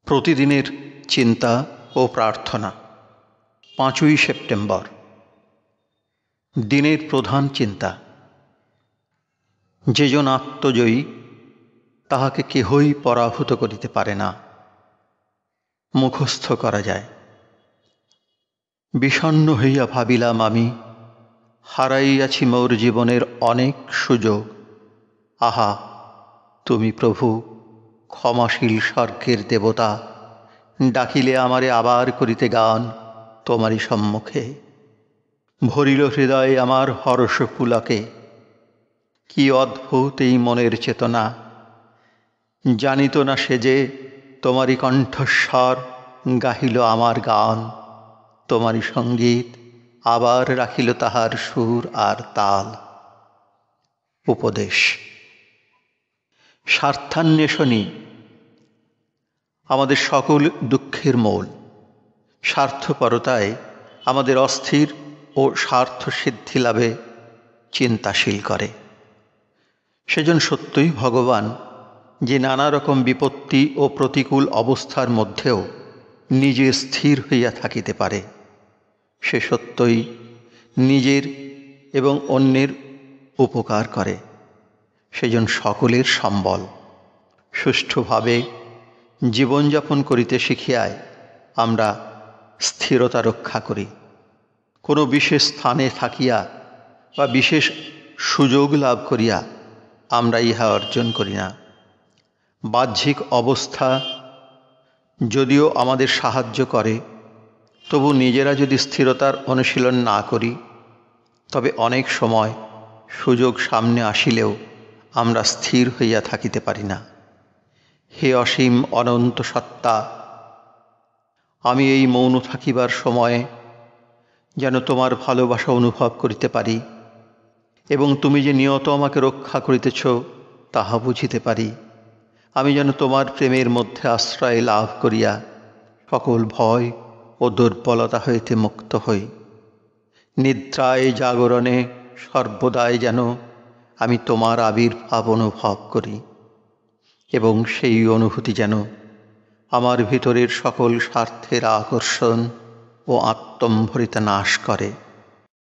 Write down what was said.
প্রতিদিনের চিন্তা ও প্রার্থনা। 5ই সেপ্টেম্বর। দিনের প্রধান চিন্তা। যেজন আত্মজয়ী, তাহাকে কেহই পরাভূত করিতে পারে না। মুখস্থ করা যায়। বিষণ্ণ হইয়া ভাবিলাম আমি, হারাইয়াছি মোর জীবনের অনেক সুযোগ। আহা, তুমি প্রভু, ক্ষমাশীল স্বর্গের দেবতা, ডাকিলে আমারে আবার করিতে গান তোমারই সম্মুখে। ভরিল হৃদয়ে আমার হর্ষ পুলকে। কি অদ্ভুত এই মনের চেতনা! জানিত না সে যে তোমারই কণ্ঠস্বর গাহিল আমার গান, তোমারই সঙ্গীত আবার রাখিল তাহার সুর আর তাল। উপদেশ। স্বার্থান্বেষণই আমাদের সকল দুঃখের মূল। স্বার্থপরতায় আমাদের অস্থির ও স্বার্থ সিদ্ধি লাভে চিন্তাশীল করে। সেজন্য সত্যই ভগবান, যে নানা রকম বিপত্তি ও প্রতিকূল অবস্থার মধ্যেও নিজে স্থির হইয়া থাকিতে পারে, সে সত্যই নিজের এবং অন্যের উপকার করে। সেজন্য সকলের সম্বল। সুষ্ঠুভাবে জীবনযাপন করিতে শিখিয়ায় আমরা স্থিরতা রক্ষা করি। কোনো বিশেষ স্থানে থাকিয়া বা বিশেষ সুযোগ লাভ করিয়া আমরা ইহা অর্জন করি না। বাহ্যিক অবস্থা যদিও আমাদের সাহায্য করে, তবু নিজেরা যদি স্থিরতার অনুশীলন না করি, তবে অনেক সময় সুযোগ সামনে আসিলেও আমরা স্থির হইয়া থাকিতে পারি না। হে অসীম অনন্ত সত্তা, আমি এই মৌন থাকিবার সময়ে যেন তোমার ভালোবাসা অনুভব করিতে পারি, এবং তুমি যে নিয়ত আমাকে রক্ষা করিতেছ তাহা বুঝিতে পারি। আমি যেন তোমার প্রেমের মধ্যে আশ্রয় লাভ করিয়া সকল ভয় ও দুর্বলতা হইতে মুক্ত হই। নিদ্রায় জাগরণে সর্বদাই যেন আমি তোমার আবির্ভাব অনুভব করি, এবং সেই অনুভূতি যেন আমার ভিতরের সকল স্বার্থের আকর্ষণ ও আত্মম্ভরিতা নাশ করে।